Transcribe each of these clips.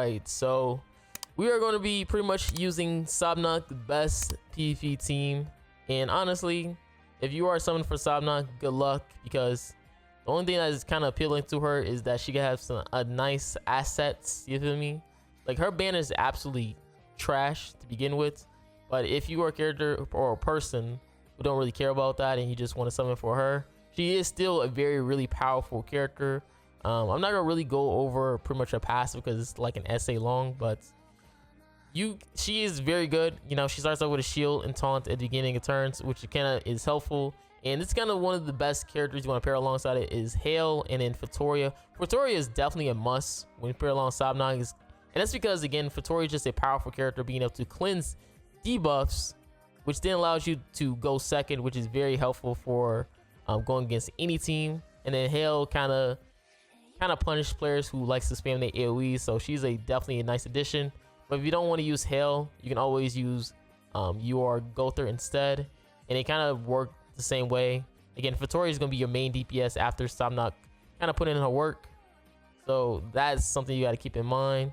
Alright, so we are going to be pretty much using SABUNAK, the best PvP team. And honestly, if you are summoned for SABUNAK, good luck, because the only thing that is kind of appealing to her is that she can have some nice assets, you feel me? Like, her banner is absolutely trash to begin with, but if you are a character or a person who don't really care about that and you just want to summon for her, she is still a really powerful character. I'm not gonna really go over pretty much her passive because it's like an essay long, but she is very good. You know, she starts out with a shield and taunt at the beginning of turns, which kind of is helpful. And it's kind of one of the best characters you want to pair alongside it is Hale, and then Fatoria. Fatoria is definitely a must when you pair along SABUNAK, and that's because, again, Fatoria is just a powerful character, being able to cleanse debuffs, which then allows you to go second, which is very helpful for going against any team. And then Hale kind of punish players who likes to spam their AoE, so she's definitely a nice addition. But if you don't want to use Hale, you can always use your Gother instead, and they kind of work the same way. Again, Fatoria is going to be your main DPS after SABUNAK kind of put in her work, so that's something you got to keep in mind.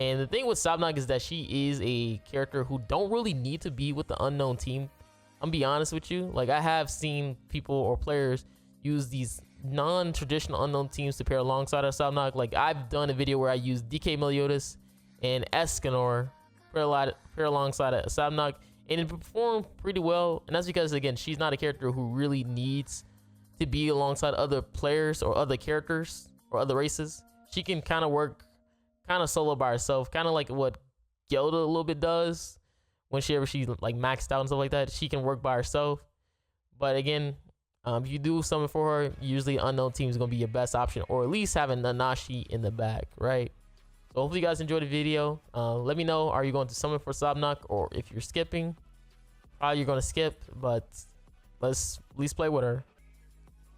And the thing with SABUNAK is that she is a character who don't really need to be with the unknown team. I'm gonna be honest with you, like, I have seen people or players use these non-traditional unknown teams to pair alongside our SABUNAK. Like, I've done a video where I used DK Meliodas and Escanor pair alongside a SABUNAK, and it performed pretty well. And that's because, again, she's not a character who really needs to be alongside other players or other characters or other races. She can kind of work solo by herself, kind of like what Gelda a little bit does when she's like maxed out and stuff like that. She can work by herself. But again, if you do summon for her, usually unknown team is going to be your best option, or at least having Nanashi in the back, right? So hopefully you guys enjoyed the video. Let me know, are you going to summon for SABUNAK, or if you're skipping? Probably you're going to skip, but let's at least play with her.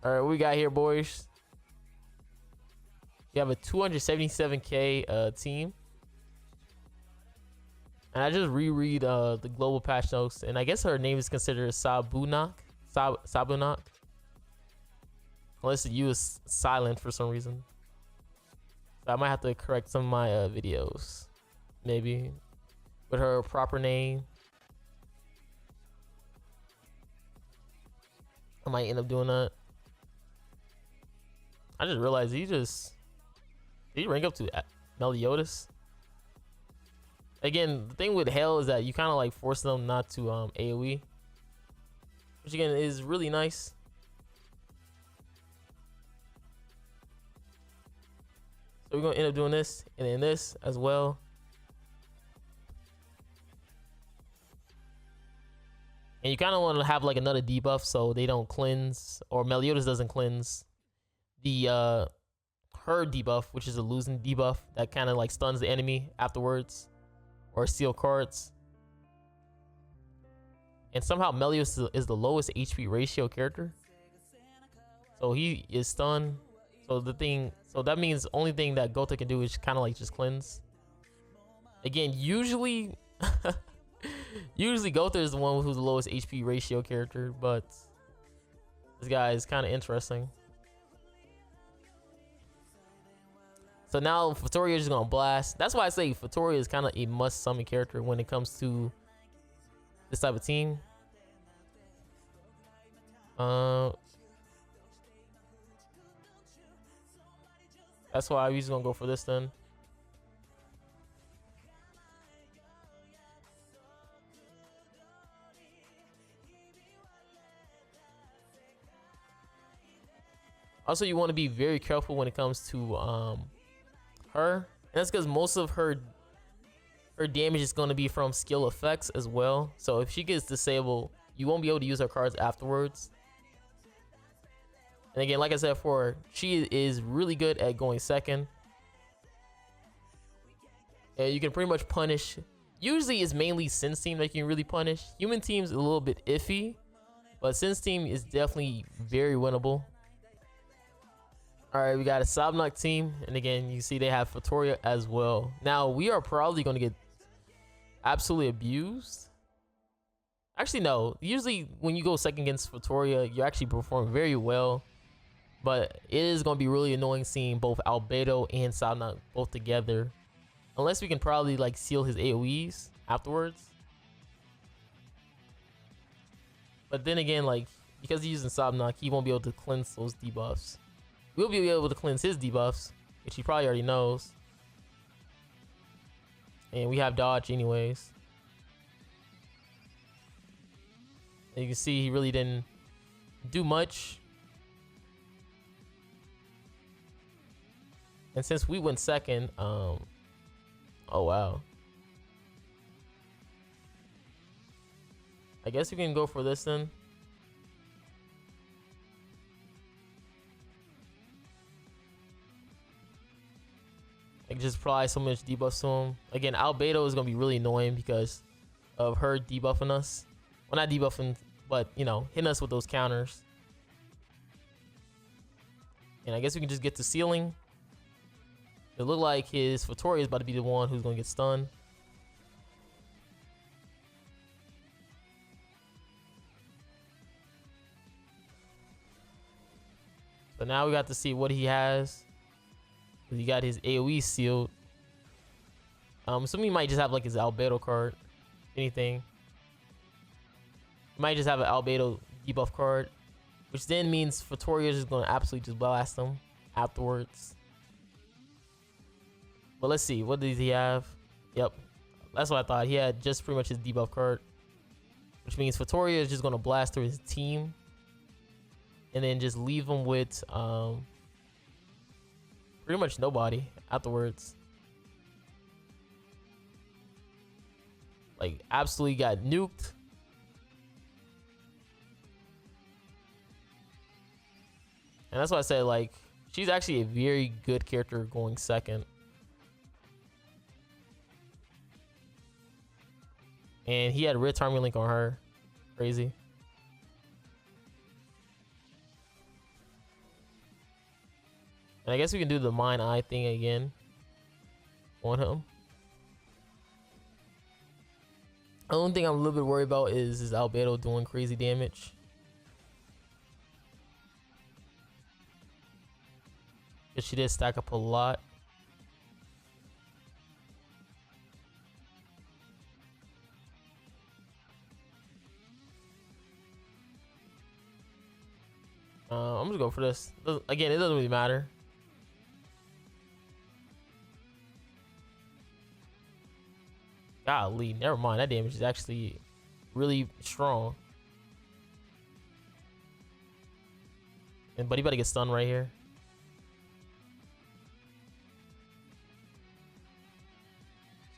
All right, what we got here, boys? We have a 277k team. And I just reread the global patch notes, and I guess her name is considered SABUNAK. SABUNAK. Unless the U is silent for some reason. So I might have to correct some of my videos, maybe, with her proper name. I might end up doing that. I just realized did he rank up to Meliodas? Again, the thing with Hale is that you kind of like force them not to AoE, which again is really nice. So we're gonna end up doing this and then this as well. And you kind of want to have like another debuff so they don't cleanse, or Meliodas doesn't cleanse the her debuff, which is a losing debuff that kind of like stuns the enemy afterwards, or steal cards. And somehow Meliodas is the lowest HP ratio character, so he is stunned. So that means the only thing that Gotha can do is kind of like just cleanse. Again, usually Gotha is the one who's the lowest HP ratio character, but this guy is kind of interesting. So now Fatoria is just gonna blast. That's why I say Fatoria is kind of a must summon character when it comes to this type of team. That's why I'm just gonna go for this then. Also, you want to be very careful when it comes to her, and that's because most of her damage is going to be from skill effects as well. So if she gets disabled, you won't be able to use her cards afterwards. And again, like I said before, she is really good at going second. And you can pretty much punish. Usually it's mainly Sin's team that you can really punish. Human team's a little bit iffy, but Sin's team is definitely very winnable. All right, we got a SABUNAK team, and again, you see they have Fatoria as well. Now, we are probably going to get absolutely abused. Actually, no. Usually, when you go second against Fatoria, you actually perform very well. But it is going to be really annoying seeing both Albedo and SABUNAK both together. Unless we can probably like seal his AoEs afterwards. But then again, like, because he's using SABUNAK, he won't be able to cleanse those debuffs. We'll be able to cleanse his debuffs, which he probably already knows. And we have dodge anyways. And you can see he really didn't do much. And since we went second, oh wow. I guess we can go for this then. Like just apply so much debuffs to him. Again, Albedo is gonna be really annoying because of her debuffing us. Well, not debuffing, but you know, hitting us with those counters. And I guess we can just get to sealing. It looked like his Vittoria is about to be the one who's gonna get stunned. So now we got to see what he has. He got his AoE sealed. So he might just have like his Albedo card. Anything. He might just have an Albedo debuff card. Which then means Vittoria is just gonna absolutely just blast him afterwards. But let's see, what does he have? Yep. That's what I thought. He had just pretty much his debuff card. Which means Vittoria is just gonna blast through his team. And then just leave him with pretty much nobody afterwards. Like absolutely got nuked. And that's why I said like she's actually a very good character going second. And he had Red Army Link on her. Crazy. And I guess we can do the Mine Eye thing again on him. The only thing I'm a little bit worried about is Albedo doing crazy damage. Because she did stack up a lot. I'm just going for this. Again, it doesn't really matter. Golly, never mind. That damage is actually really strong. But he better get stunned right here.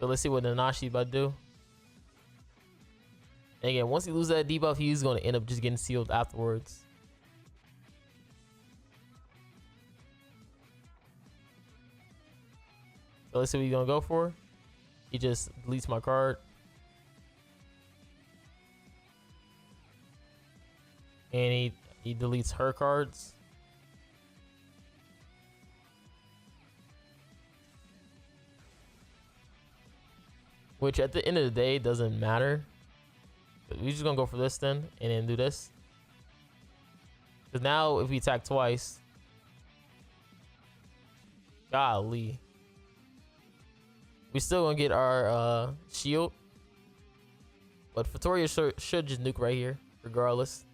So let's see what Nanashi about to do. And again, once he loses that debuff, he's going to end up just getting sealed afterwards. So let's see what he's going to go for. He just deletes my card. And he deletes her cards. Which at the end of the day doesn't matter. We're just gonna go for this then and then do this. Because now if we attack twice. Golly. We still gonna get our shield, but Vittoria should just nuke right here, regardless.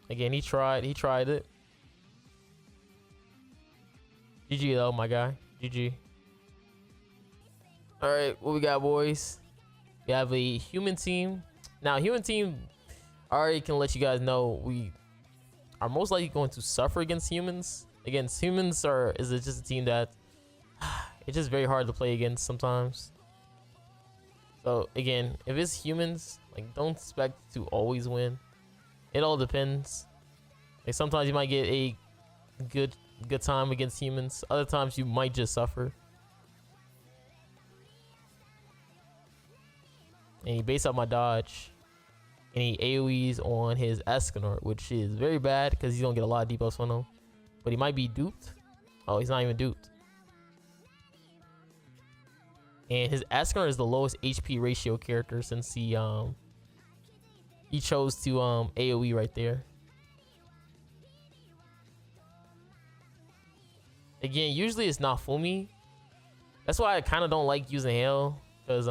Again, he tried it. GG though, my guy. GG. All right, what we got, boys? We have a human team. Now, human team, I already can let you guys know we are most likely going to suffer against humans. Against humans is just a team that it's just very hard to play against sometimes. So again, if it's humans, like don't expect to always win. It all depends. Like sometimes you might get a good time against humans. Other times you might just suffer. And he based out my dodge. And he AoEs on his Escanor, which is very bad because he's gonna get a lot of debuffs on him. But he might be duped. Oh, he's not even duped. And his Escanor is the lowest HP ratio character since he chose to AoE right there. Again, usually it's not Fumi, That's why I kind of don't like using hail, because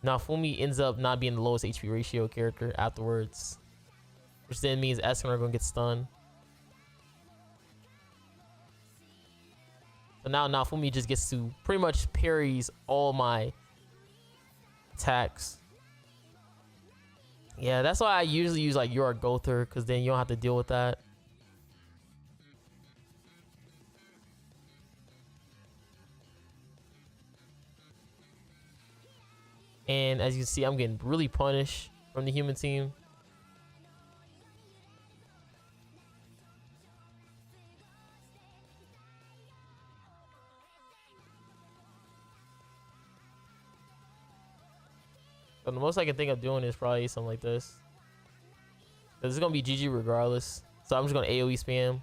Nafumi ends up not being the lowest HP ratio character afterwards, which then means Eskin are gonna get stunned. So now Nafumi just gets to pretty much parries all my attacks. Yeah, that's why I usually use like your Gother, because then you don't have to deal with that. And as you can see, I'm getting really punished from the human team. But the most I can think of doing is probably something like this. Because it's going to be GG regardless. So I'm just going to AoE spam.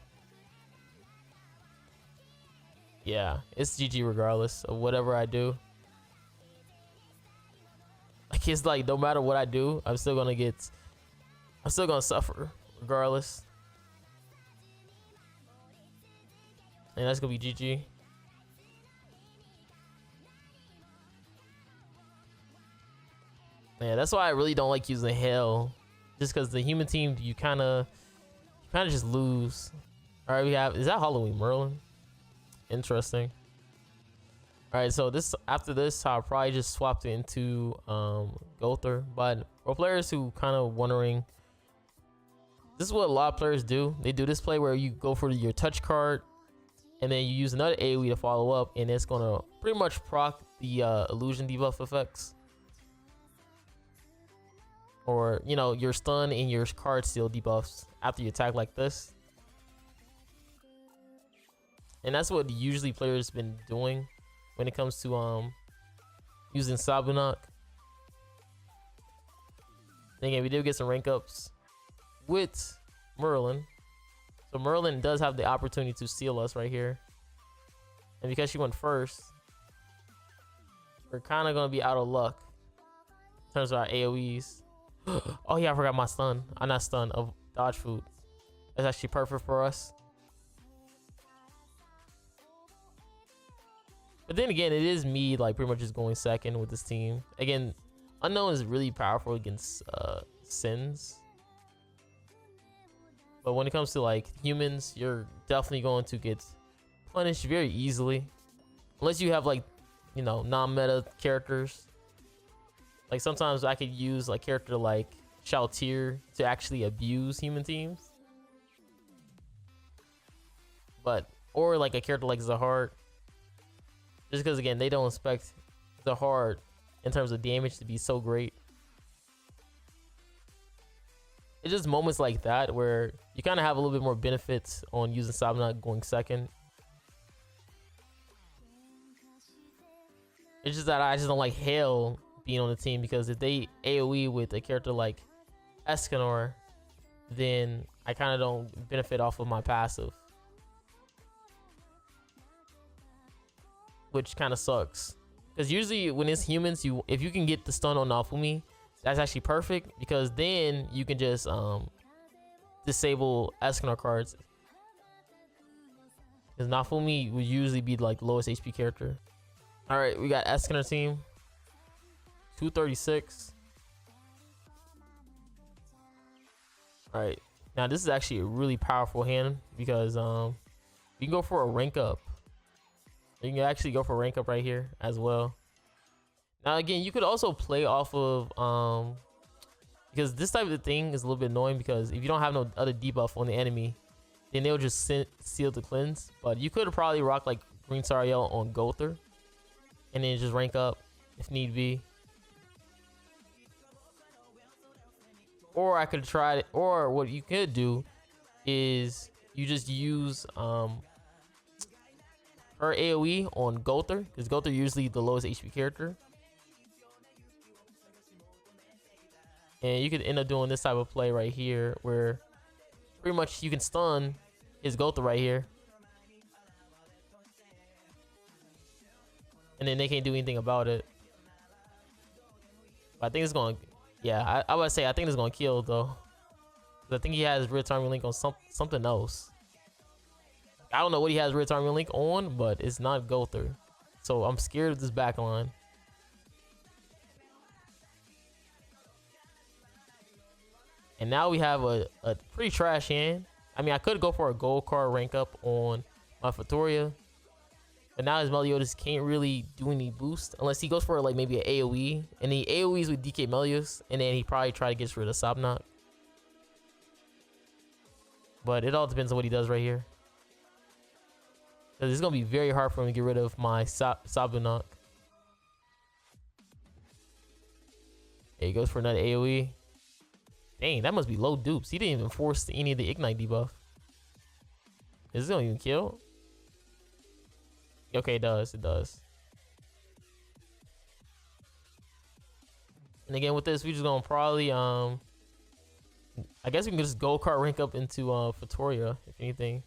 Yeah, it's GG regardless of whatever I do. Like, it's like no matter what I do, I'm still going to suffer regardless. And that's going to be GG. Yeah, that's why I really don't like using Hail. Just because the human team, you kind of just lose. All right, is that Halloween Merlin? Interesting. All right, so after this, I'll probably just swap it into Gother. But for players who kind of wondering, this is what a lot of players do. They do this play where you go for your touch card, and then you use another AoE to follow up, and it's gonna pretty much proc the illusion debuff effects. Or, you know, your stun and your card steal debuffs after you attack like this. And that's what usually players been doing when it comes to using SABUNAK. And again, we did get some rank ups with Merlin. So Merlin does have the opportunity to steal us right here. And because she went first, we're kind of going to be out of luck in terms of our AoEs. Oh yeah, I forgot my stun. I'm not stunned of dodge food. That's actually perfect for us. But then again, it is me like pretty much just going second with this team. Again, Unknown is really powerful against Sins. But when it comes to like humans, you're definitely going to get punished very easily. Unless you have like, you know, non-meta characters. Like sometimes I could use like character like Shalltear to actually abuse human teams. Or like a character like Zahard. Just because again, they don't expect Zahard in terms of damage to be so great. It's just moments like that where you kind of have a little bit more benefits on using SABUNAK going second. It's just that I just don't like Hail being on the team, because if they AoE with a character like Escanor, then I kind of don't benefit off of my passive, which kind of sucks. Because usually when it's humans, if you can get the stun on Nafumi, that's actually perfect, because then you can just disable Escanor cards, because Nafumi would usually be like the lowest HP character. All right, we got Escanor team 236. All right, now this is actually a really powerful hand, because you can go for a rank up. You can actually go for a rank up right here as well. Now again, you could also play off of because this type of thing is a little bit annoying, because if you don't have no other debuff on the enemy, then they'll just seal the cleanse. But you could probably rock like Green Sariel on Gother and then just rank up if need be. Or I could try it, or what you could do is you just use her AoE on Gother, because Gother usually the lowest HP character. And you could end up doing this type of play right here, where pretty much you can stun his Gother right here, and then they can't do anything about it. But I think it's going to, yeah, I would say I think it's going to kill though. I think he has real time link on something else. I don't know what he has retirement link on, but it's not Gother. So I'm scared of this back line. And now we have a pretty trash hand. I mean, I could go for a gold card rank up on my Fatoria. But now his Meliodas can't really do any boost unless he goes for like maybe an AoE. And he AoEs with DK Melios. And then he probably try to get rid of SABUNAK. But it all depends on what he does right here. Because it's going to be very hard for him to get rid of my SABUNAK. Yeah, he goes for another AoE. Dang, that must be low dupes. He didn't even force any of the Ignite debuff. Is this going to even kill? Okay, it does. It does. And again, with this, we're just going to probably... I guess we can just gold card rank up into Fatoria, if anything.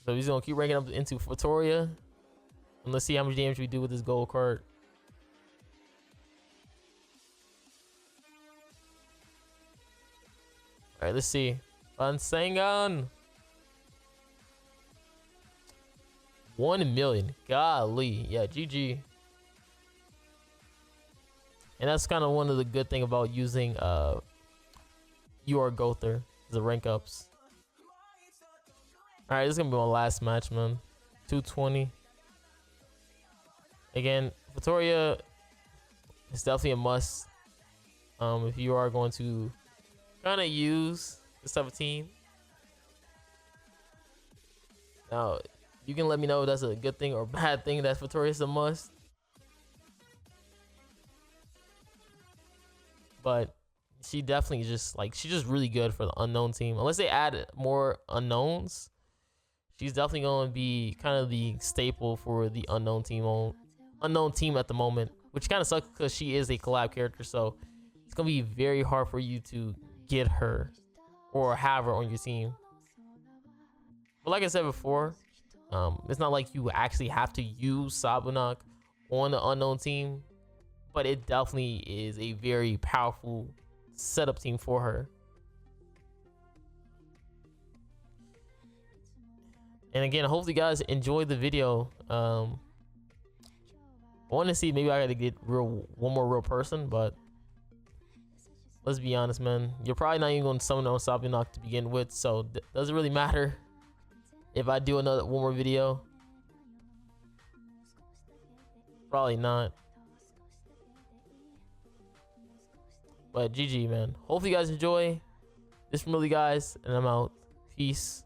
So he's gonna keep ranking up into Fatoria. And let's see how much damage we do with this gold card. Alright, let's see. Bansangan. 1 million. Golly. Yeah, GG. And that's kind of one of the good thing about using Gother, the rank ups. All right, this is gonna be my last match, man. 220. Again, Fatoria is definitely a must if you are going to kind of use this type of team. Now, you can let me know if that's a good thing or bad thing that Fatoria is a must. But she definitely just like, she's just really good for the unknown team. Unless they add more unknowns, she's definitely going to be kind of the staple for the unknown team at the moment, which kind of sucks because she is a collab character. So it's going to be very hard for you to get her or have her on your team. But like I said before, it's not like you actually have to use SABUNAK on the unknown team. But it definitely is a very powerful setup team for her. And again, hopefully you guys enjoyed the video. I want to see, maybe I gotta get one more real person, but let's be honest, man. You're probably not even going to summon on SABUNAK to begin with, so does it really matter if I do one more video? Probably not. But GG, man. Hopefully you guys enjoy. This from Marilli, guys, and I'm out. Peace.